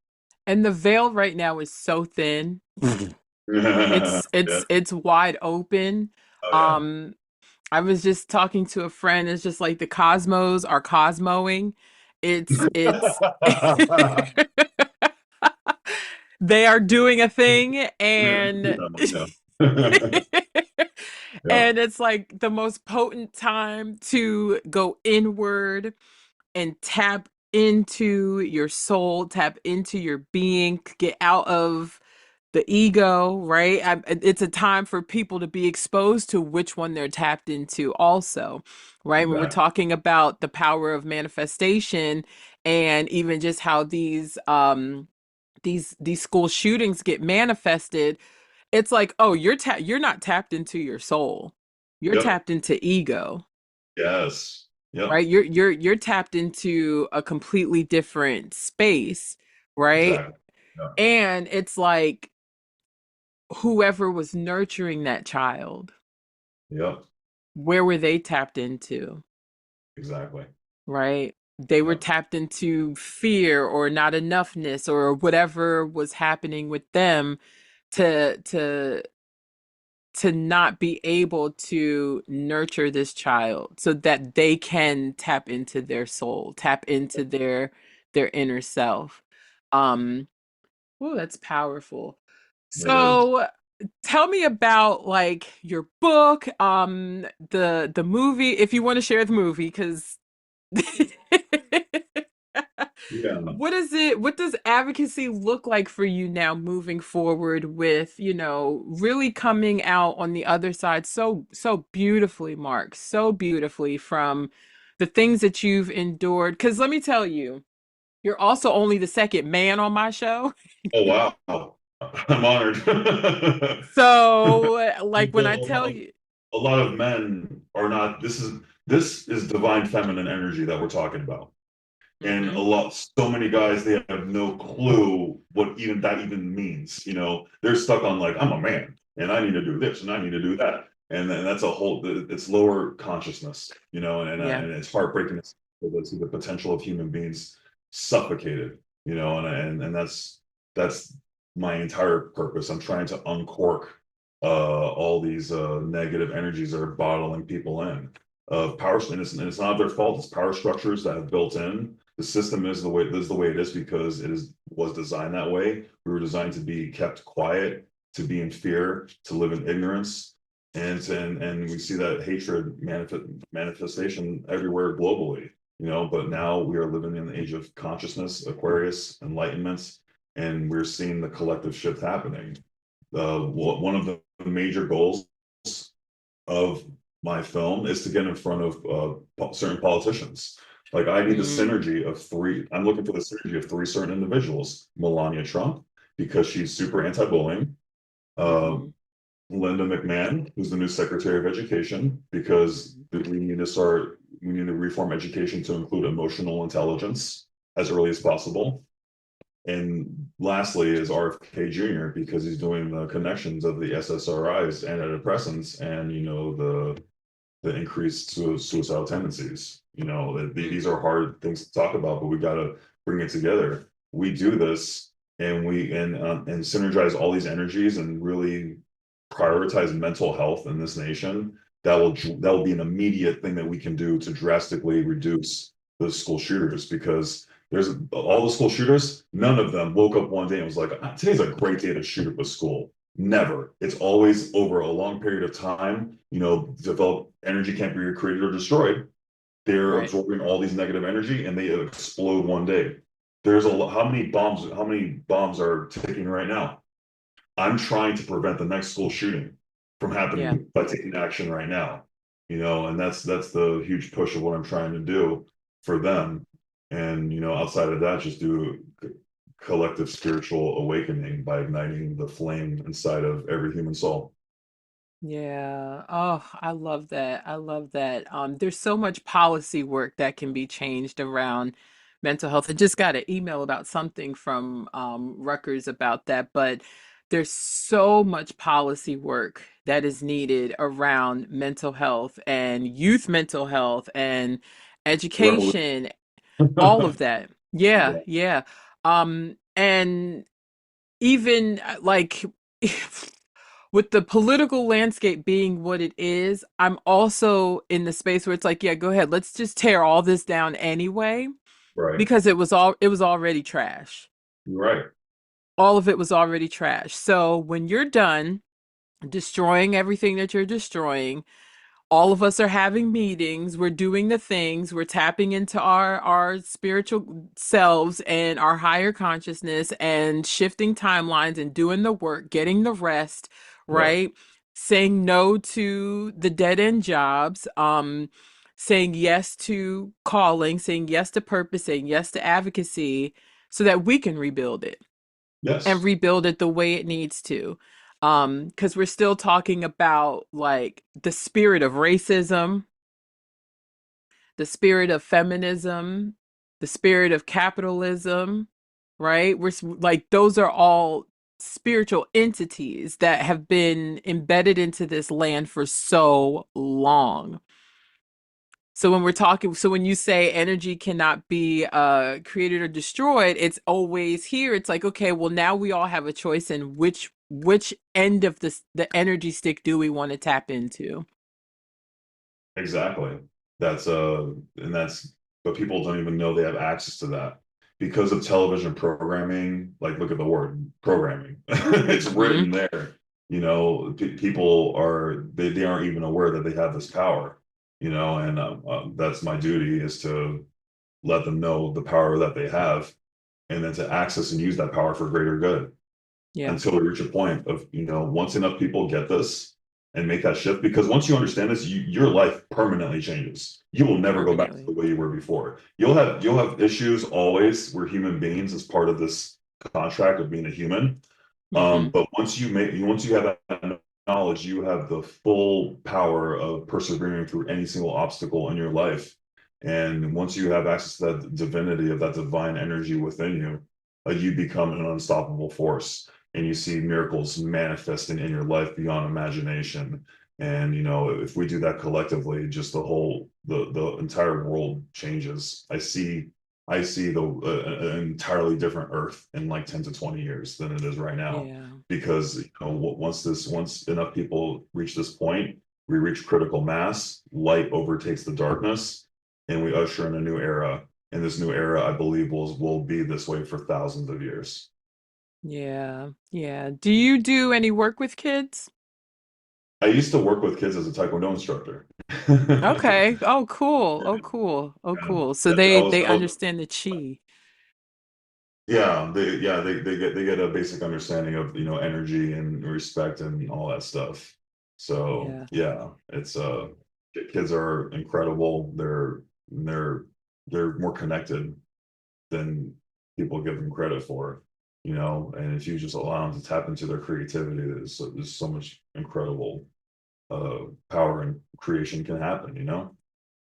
And the veil right now is so thin. It's Yeah. it's it's wide open. Oh yeah. Um, I was just talking to a friend. It's just like the cosmos are cosmoing. It's they are doing a thing, and Yeah. Yeah. Yeah. and it's like the most potent time to go inward and tap into your soul, tap into your being, get out of the ego, right? It's a time for people to be exposed to which one they're tapped into, also, right? When we're Exactly. talking about the power of manifestation and even just how these school shootings get manifested, it's like, oh, you're not tapped into your soul. You're Yep. tapped into ego, Yes. Yep. right? You're tapped into a completely different space, right? Exactly. Yeah. And it's like whoever was nurturing that child, Yep. where were they tapped into, Exactly. right? They were Yep. tapped into fear or not enoughness or whatever was happening with them to not be able to nurture this child so that they can tap into their soul, tap into their inner self. Um, oh, that's powerful. It is. So tell me about like your book, the movie, if you want to share the movie, because Yeah. what does advocacy look like for you now moving forward with, really coming out on the other side so beautifully, Mark, so beautifully from the things that you've endured? Because let me tell you, you're also only the second man on my show. Oh wow. I'm honored. So, like when I Well, tell you, a lot of men are not. This is divine feminine energy that we're talking about. And hmm so many guys, they have no clue what even that even means. They're stuck on like, I'm a man and I need to do this and I need to do that. And then that's a whole, it's lower consciousness, yeah, and it's heartbreaking to see the potential of human beings suffocated, and that's my entire purpose. I'm trying to uncork all these negative energies that are bottling people in power, and it's not their fault. It's power structures that have built in. The system is the way it is because was designed that way. We were designed to be kept quiet, to be in fear, to live in ignorance, and we see that hatred manifestation everywhere globally. But now we are living in the age of consciousness, Aquarius, enlightenment, and we're seeing the collective shift happening. One of the major goals of my film is to get in front of certain politicians. Like I need the mm, synergy of three. I'm looking for the synergy of three certain individuals. Melania Trump, because she's super anti-bullying. Uh, hmm Linda McMahon, who's the new Secretary of Education, because we need to reform education to include emotional intelligence as early as possible. And lastly is RFK Jr. because he's doing the connections of the SSRIs, antidepressants, and the increased suicidal tendencies. These mm, are hard things to talk about, but we got to bring it together. We do this, and and synergize all these energies and really prioritize mental health in this nation. That will be an immediate thing that we can do to drastically reduce the school shooters because there's all the school shooters. None of them woke up one day and was like, "Today's a great day to shoot up a school." Never. It's always over a long period of time. Develop energy can't be created or destroyed. They're right, absorbing all these negative energy and they explode one day. There's a lot. How many bombs are ticking right now? I'm trying to prevent the next school shooting from yeah, happening by taking action right now. And that's the huge push of what I'm trying to do for them. And, outside of that, just do collective spiritual awakening by igniting the flame inside of every human soul. Yeah. Oh, I love that. I love that. There's so much policy work that can be changed around mental health. I just got an email about something from Rutgers about that, but there's so much policy work that is needed around mental health and youth mental health and Revolution. education, all of that. Yeah, Yeah. yeah. And even like with the political landscape being what it is, I'm also in the space where it's like, yeah, go ahead, let's just tear all this down anyway, Right. because it was already trash. You're right. All of it was already trash. So when you're done destroying everything that you're destroying, all of us are having meetings, we're doing the things, we're tapping into our spiritual selves and our higher consciousness and shifting timelines and doing the work, getting the rest, Right. right? Saying no to the dead end jobs, saying yes to calling, saying yes to purpose, saying yes to advocacy, so that we can rebuild it and Yes. rebuild it the way it needs to. Because we're still talking about like the spirit of racism, the spirit of feminism, the spirit of capitalism, right? Like those are all spiritual entities that have been embedded into this land for so long. So when we're talking, so when you say energy cannot be created or destroyed, it's always here. It's like, okay, well now we all have a choice in which end of the energy stick do we want to tap into? Exactly. That's and that's but people don't even know they have access to that because of television programming. Like, look at the word programming. It's Hmm. written there. People they aren't even aware that they have this power. And that's my duty is to let them know the power that they have, and then to access and use that power for greater good Yeah, until we reach a point of, once enough people get this and make that shift, because once you understand this, your life permanently changes. You will never go back to the permanently. way you were before. You'll have issues always. We're human beings as part of this contract of being a human. Hmm. But once you have that knowledge, you have the full power of persevering through any single obstacle in your life. And once you have access to that divinity of that divine energy within you, you become an unstoppable force, and you see miracles manifesting in your life beyond imagination. And if we do that collectively, just the entire world changes. I see an entirely different Earth in like 10 to 20 years than it is right now. Yeah, Because once enough people reach this point, we reach critical mass, light overtakes the darkness, and we usher in a new era. And this new era, I believe, will be this way for thousands of years. yeah, yeah. Do you do any work with kids? I used to work with kids as a Taekwondo instructor. Okay. Oh, cool. Oh, cool. Oh, Yeah, cool. So that, that was they that was understand the chi. they get a basic understanding of energy and respect and all that stuff. So Yeah. yeah, it's kids are incredible. They're they're more connected than people give them credit for. And if you just allow them to tap into their creativity, there's so much incredible power and creation can happen.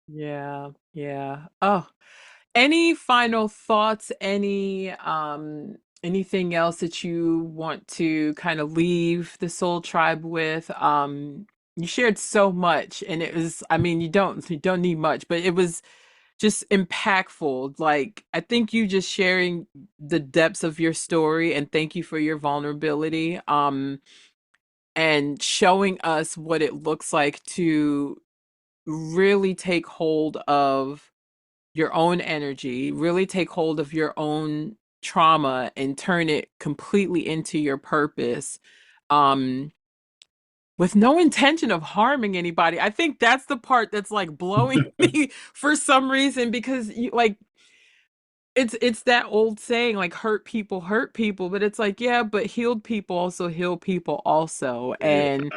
Yeah. Yeah. Oh, any final thoughts? Anything else that you want to kind of leave the Soul Tribe with? You shared so much and it was, I mean, you don't need much, but it was just impactful. Like, I think you just sharing the depths of your story, and thank you for your vulnerability. And showing us what it looks like to really take hold of your own energy, really take hold of your own trauma and turn it completely into your purpose. Um, with no intention of harming anybody. I think that's the part that's like blowing me for some reason because you like it's that old saying like hurt people, but it's like yeah, but healed people also heal people also. Yeah, And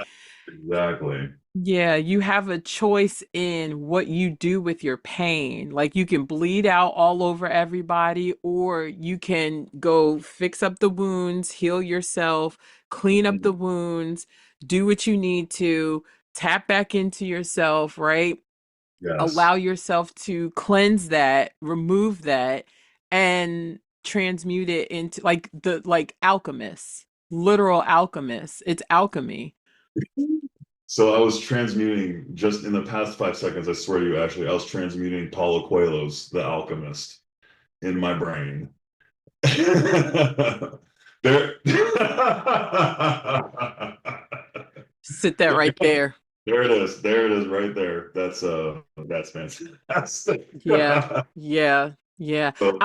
Exactly. Yeah, you have a choice in what you do with your pain. Like you can bleed out all over everybody, or you can go fix up the wounds, heal yourself, clean up the Mhm. wounds, do what you need to, tap back into yourself, right? Allow Yes. yourself to cleanse that, remove that, and transmute it into like alchemists, literal alchemists. It's alchemy. So I was transmuting just in the past 5 seconds, I swear to you, actually, I was transmuting Paulo Coelho's The Alchemist in my brain. There, Sit that right there. there it is. There it is right there. That's fantastic. Yeah, yeah, yeah. So,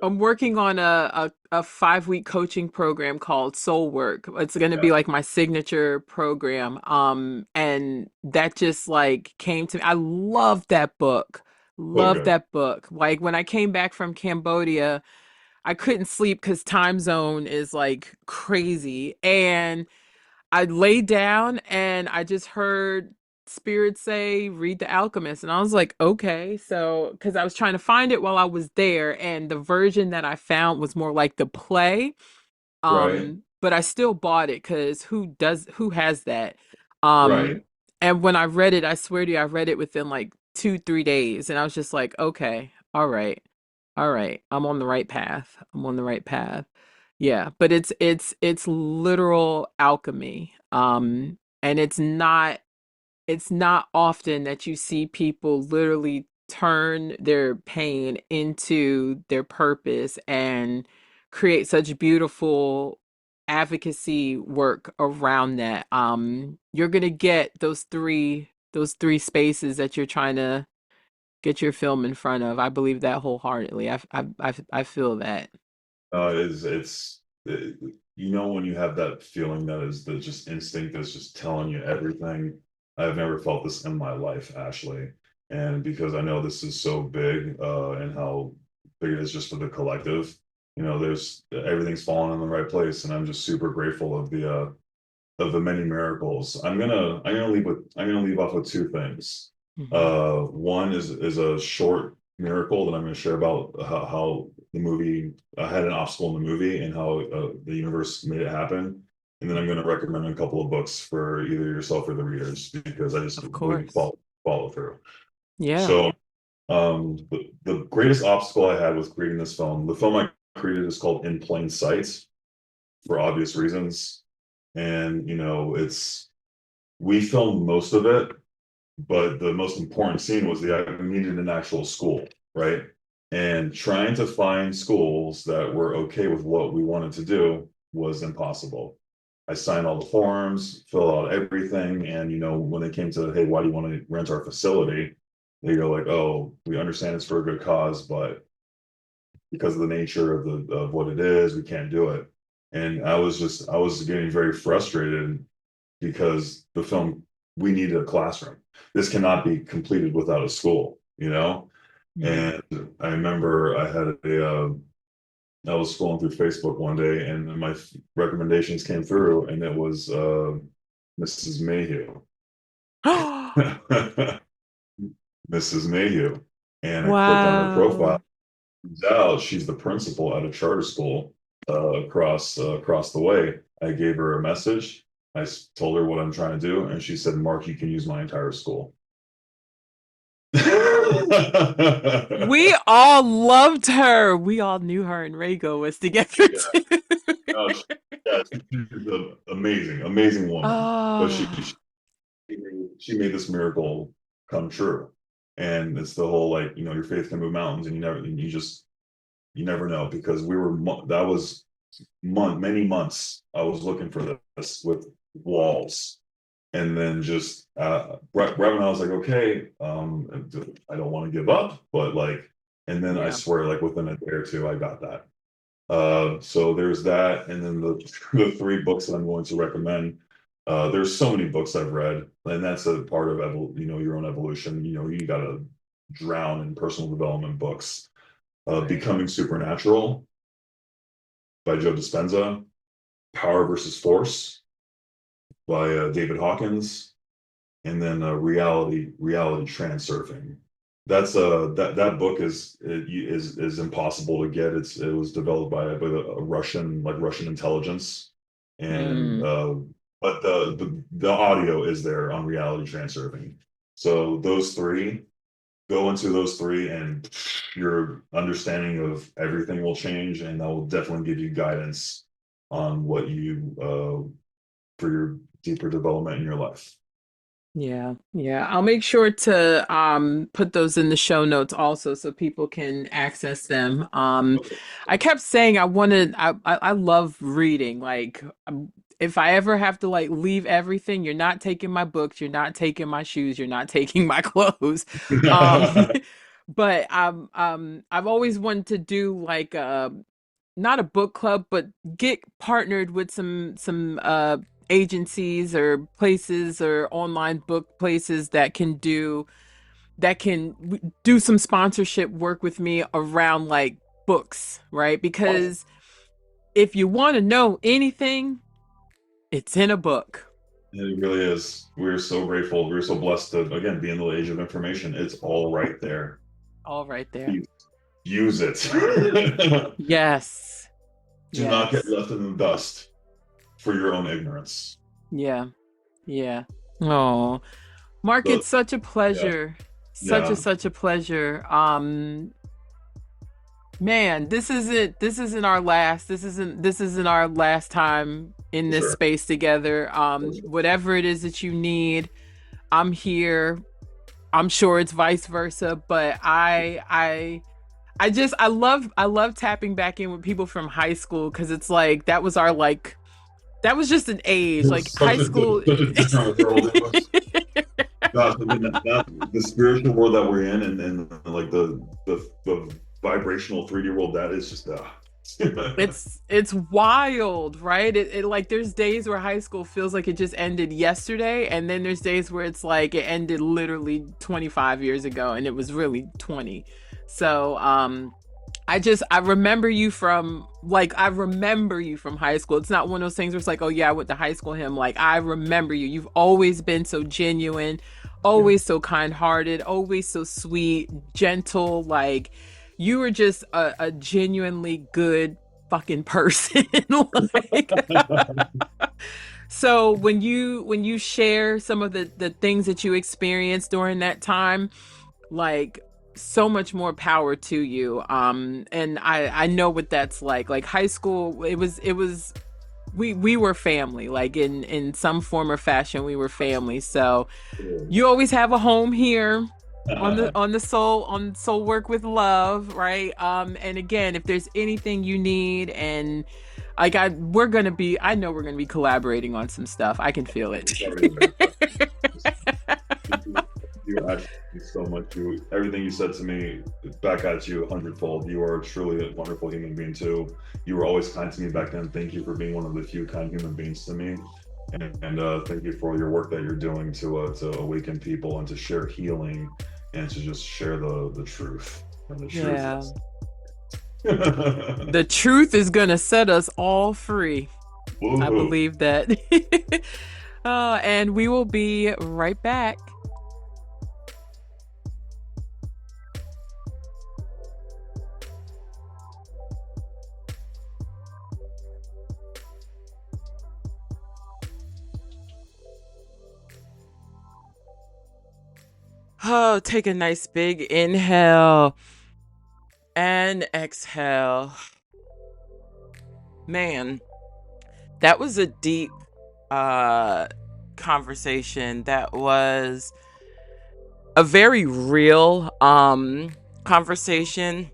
I'm working on a 5 week coaching program called Soul Work. It's going to be yeah. like my signature program. And that just like came to me. I love that book. So Love good. that book. Like when I came back from Cambodia, I couldn't sleep because time zone is like crazy. And I laid down and I just heard Spirit say, read The Alchemist. And I was like, okay. So, because I was trying to find it while I was there, and the version that I found was more like the play. Right. But I still bought it because who has that? Right. And when I read it, I swear to you, I read it within like 2, 3 days. And I was just like, okay, all right, I'm on the right path. I'm on the right path. Yeah, but it's literal alchemy. And it's not often that you see people literally turn their pain into their purpose and create such beautiful advocacy work around that. You're gonna get those three spaces that you're trying to get your film in front of. I believe that wholeheartedly. I feel that. It's you know when you have that feeling that is the just instinct that's just telling you everything. I've never felt this in my life, Ashley, and because I know this is so big, and how big it is just for the collective. There's everything's falling in the right place, and I'm just super grateful of the many miracles. I'm gonna leave off with two things. Hmm. One is a short miracle that I'm going to share about how the movie had an obstacle in the movie and how the universe made it happen. And then I'm going to recommend a couple of books for either yourself or the readers because I just Of believe you course. follow through. Yeah. So the greatest obstacle I had with creating this film, the film I created is called In Plain Sight for obvious reasons. And we filmed most of it, but the most important scene was we needed an actual school, right? And trying to find schools that were okay with what we wanted to do was impossible. I signed all the forms, filled out everything, and when they came to, hey, why do you want to rent our facility? They go like, oh, we understand it's for a good cause, but because of the nature of what it is, we can't do it. And I was getting very frustrated because the film, we needed a classroom. This cannot be completed without a school. Mm. And I remember I was scrolling through Facebook one day and my recommendations came through and it was Mrs. Mayhew. Mrs. Mayhew. And I clicked on her profile. Wow. Turns out she's the principal at a charter school across the way. I gave her a message. Told her what I'm trying to do, and she said, "Mark, you can use my entire school." We all loved her. We all knew her and Rago was together Yeah, too. no, yeah, she's an amazing, amazing woman. But Oh, she made this miracle come true, and it's the whole like your faith can move mountains, and you never know because that was many months I was looking for this with walls. And then just right when I was like, okay, I don't want to give up, but like, and then I yeah. swear, like within a day or two, I got that. So there's that, and then the three books that I'm going to recommend. There's so many books I've read, and that's a part of your own evolution. You gotta drown in personal development books. Right. Becoming Supernatural by Joe Dispenza, Power versus Force by David Hawkins, and then reality transurfing. That's that book is impossible to get. It was developed by a Russian intelligence, and Mm. but the audio is there on reality transurfing. So go into those three, and your understanding of everything will change, and that will definitely give you guidance on what you for your deeper development in your life. Yeah, yeah. I'll make sure to put those in the show notes also so people can access them. Okay. I kept saying I love reading. Like if I ever have to like leave everything, you're not taking my books, you're not taking my shoes, you're not taking my clothes. Um but I've always wanted to do like not a book club, but get partnered with some agencies or places or online book places that can do some sponsorship work with me around like books, right? Awesome. Because if you want to know anything, it's in a book. It really is. We're so grateful. We're so blessed to again be in the age of information. It's all right there. All right there. Please use it. Yes. Do not get Yes. left in the dust for your own ignorance. Yeah. Yeah. Oh, Mark, So it's such a yeah, pleasure. yeah, Such a pleasure. Man, this isn't our last time in for this sure. space together. For sure. Whatever it is that you need, I'm here. I'm sure it's vice versa, but I love tapping back in with people from high school because it's like that was just an age. Like It's high school. such a different world. It was, gosh, I mean, the spiritual world that we're in, and like the vibrational 3D world, that is just It's wild, right? It like there's days where high school feels like it just ended yesterday, and then there's days where it's like it ended literally 25 years ago, and it was really 20. So, I remember you from I remember you from high school. It's not one of those things where it's like, oh yeah, I went to high school with him. Like I remember you. You've always been so genuine, yeah. always so kind-hearted, always so sweet, gentle. Like you were just a genuinely good fucking person. Like so when you share some of the things that you experienced during that time, like so much more power to you. And I know what that's like high school. It was we were family, like in some form or fashion we were family. So you always have a home here on soul work with love, right? And again, if there's anything you need, and like I know we're gonna be collaborating on some stuff. I can feel it. It's already there. You actually so much. Everything you said to me, back at you a hundredfold. You are truly a wonderful human being too. You were always kind to me back then. Thank you for being one of the few kind human beings to me, and thank you for your work that you're doing to awaken people and to share healing and to just share the truth. And the truth Yeah. is, The truth is gonna set us all free. I woohoo! believe that. And we will be right back. Oh, take a nice big inhale and exhale. Man, that was a deep uh conversation. That was a very real conversation.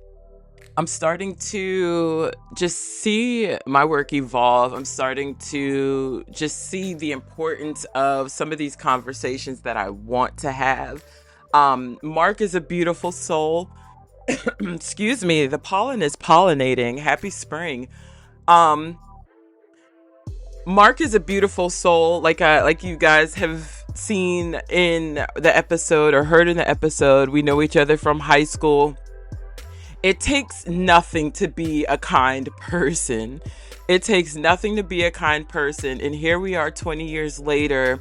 I'm starting to just see my work evolve. I'm starting to just see the importance of some of these conversations that I want to have. Mark is a beautiful soul. Excuse me, the pollen is pollinating. Happy spring. Um, Mark is a beautiful soul, like you guys have seen in the episode or heard in the episode. We know each other from high school, It takes nothing to be a kind person. It takes nothing to be a kind person. And here we are 20 years later,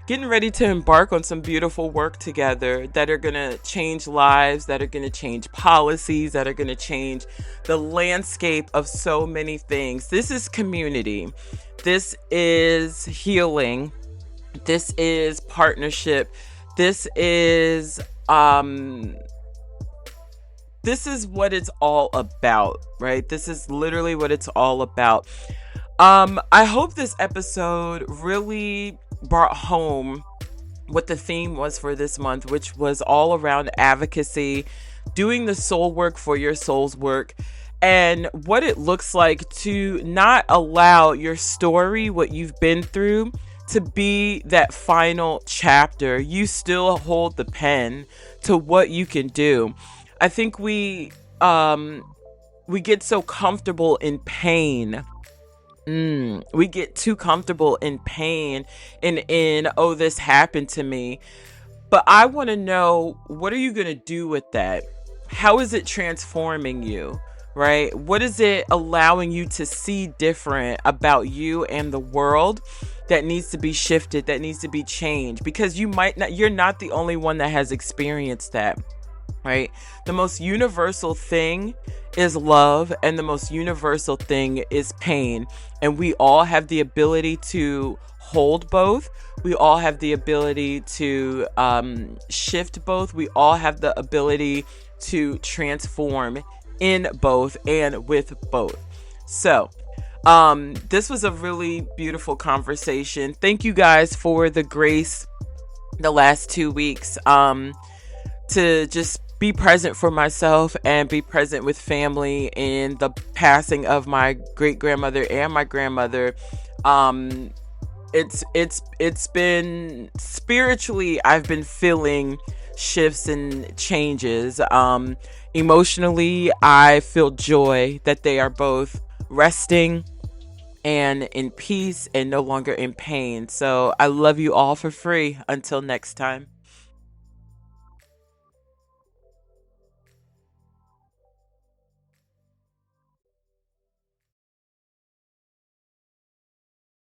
getting ready to embark on some beautiful work together that are going to change lives, that are going to change policies, that are going to change the landscape of so many things. This is community. This is healing. This is partnership. This is um this is what it's all about, right? This is literally what it's all about. I hope this episode really brought home what the theme was for this month, which was all around advocacy, doing the soul work for your soul's work, and what it looks like to not allow your story, what you've been through, to be that final chapter. You still hold the pen to what you can do. I think we get so comfortable in pain. We get too comfortable in pain and in, oh, this happened to me. But I want to know, what are you going to do with that? How is it transforming you? Right? What is it allowing you to see different about you and the world that needs to be shifted, that needs to be changed? Because you're not the only one that has experienced that. Right? The most universal thing is love, and the most universal thing is pain. And we all have the ability to hold both. We all have the ability to shift both. We all have the ability to transform in both and with both. So, this was a really beautiful conversation. Thank you guys for the grace the last 2 weeks. To just be present for myself and be present with family in the passing of my great grandmother and my grandmother. It's been spiritually, I've been feeling shifts and changes. Emotionally, I feel joy that they are both resting and in peace and no longer in pain. So I love you all for free. Until next time.